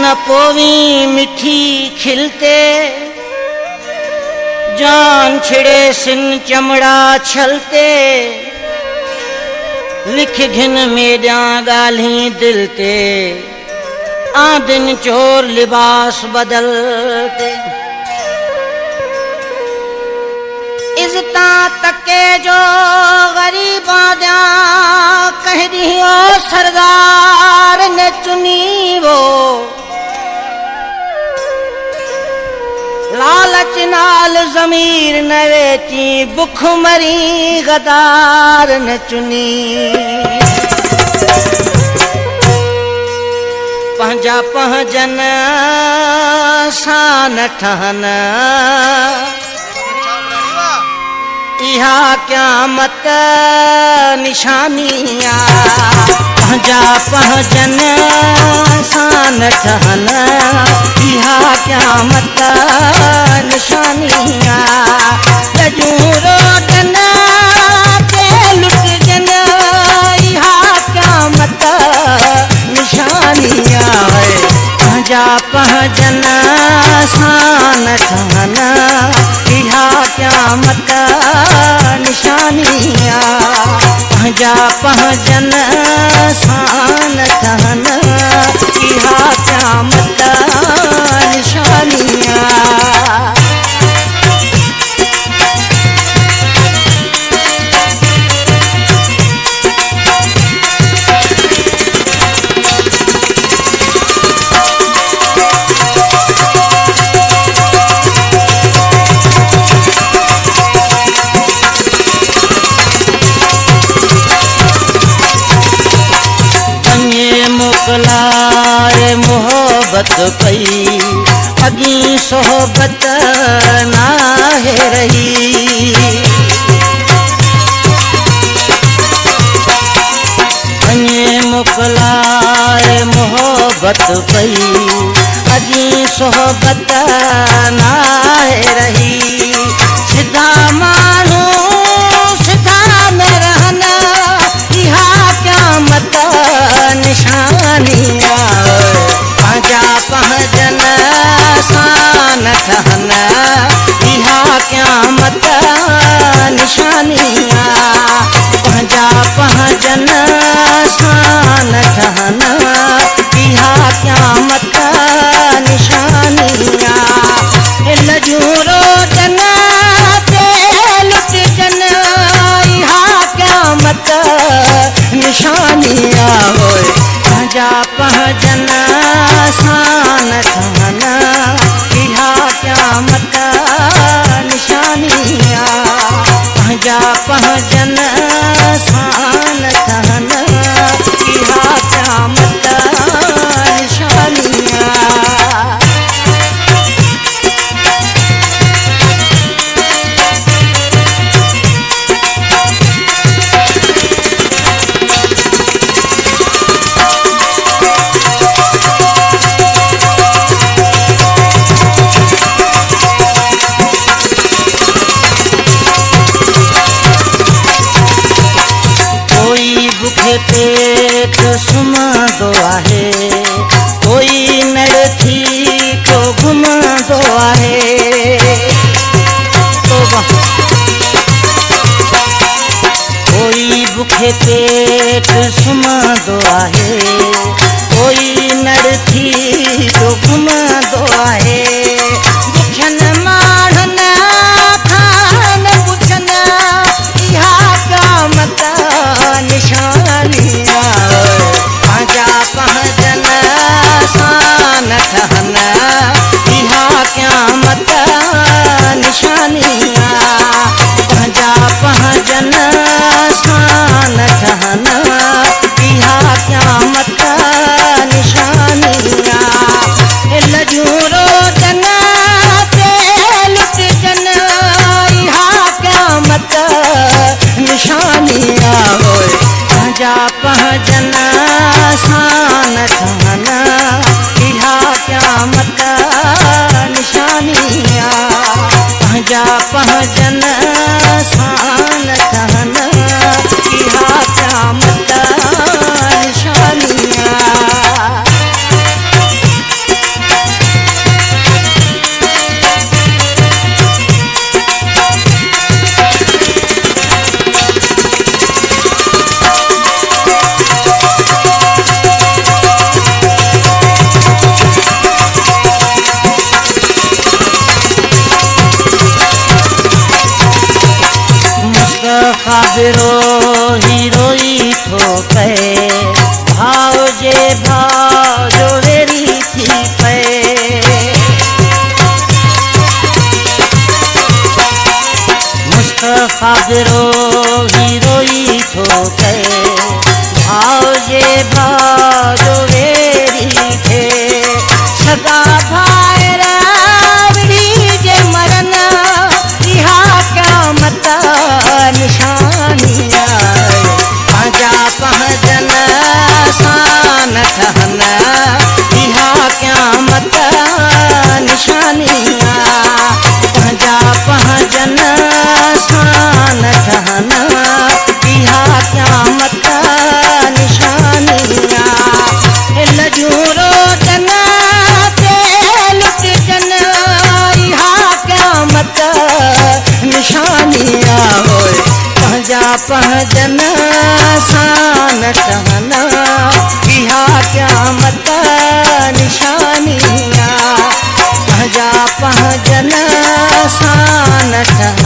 न पोवी मिठी खिलते, जान छिड़े सिन चमड़ा छलते, लिख घिन मेडिया गाल्ही दिल ते, आदिन चोर लिबास बदलते। इज़्ज़ता तके जो गरीबा द्या कह दियो सरदार ने चुनी वो, लालच नाल ज़मीर न वेची बुख मरी गदार न चुनी। पंहिंजा पंहिंजन सां न ठहनि, इहा क़यामत निशानिया। पंहिंजा पंहिंजन सां न ठहनि, इहा क़यामत निशानिया। लजूं रोडनि ते लुटजनि, इहा क़यामत निशानिया। पंहिंजा पंहिंजन सां न ठहनि, इहा क़यामत निशानिया। पंहिंजा पंहिंजन सां न ठहनि, इहा क़यामत निशानिया। मोकलाए मोहब्बत पई, अगी सोहबत नाहे रही। अगे मोकलाए मोहब्बत पई, अगी सोहबत नाहे रही। सिधा मानू सिधा न रहना, इहा क़यामत निशानिया। पंहिंजा पंहिंजन सां न ठहनि, इहा क़यामत निशानिया। पंहिंजा पंहिंजन सां न ठहनि, इहा क़यामत निशानिया। लजूं रोडनि ते लुटजनि, इहा क़यामत निशानिया। पंहिंजा पंहिंजन सां न ठहनि, इहा क़यामत निशानिया। पंहिंजा पंहिंजन सां न ठहनि, इहा क़यामत निशानिया। पेट सुम्हंदो आहे, कोई नड़ थी को घुमंदो आहे। कोई बुखे पेट सुम्हंदो आहे, कोई नड़ थी को घुमंदो आहे। बुखियनि माण्हुनि खान पुछनि, इहा क़यामत निशानिया। पंहिंजा पंहिंजन सां न ठहनि, इहा क़यामत निशानिया। पंहिंजा पंहिंजन सां न ठहनि, इहा क़यामत निशानिया। लजूं रोडनि ते लुटजनि, इहा क़यामत निशानिया। पंहिंजा पंहिंजन सां न ठहनि, इहा क़यामत निशानिया। पंहिंजा पंहिंजन सां न ठहनि, इहा क़यामत निशानिया। खाबिरो हीरोई थो कहे भाव जे भाव जो वेरी थी पए मुस्तफा बिरो हीरोई थो कहे भाव जे भाव जो वेरी थे सदा भाइर विढ़ी जे मरन इहा क़यामत निशानी आहे पंहिंजा पंहिंजन सां न ठहन इहा क़यामत निशानी आहे पंहिंजा पंहिंजन सां न ठहन इहा क़यामत निशानी आहे लॼूं रोटन ते लुटजन इहा क़यामत निशानी आहे पंहिंजा पंहिंजन सां न ठहन इहा क़यामत निशानी आहे पंहिंजा पंहिंजन सां न ठहन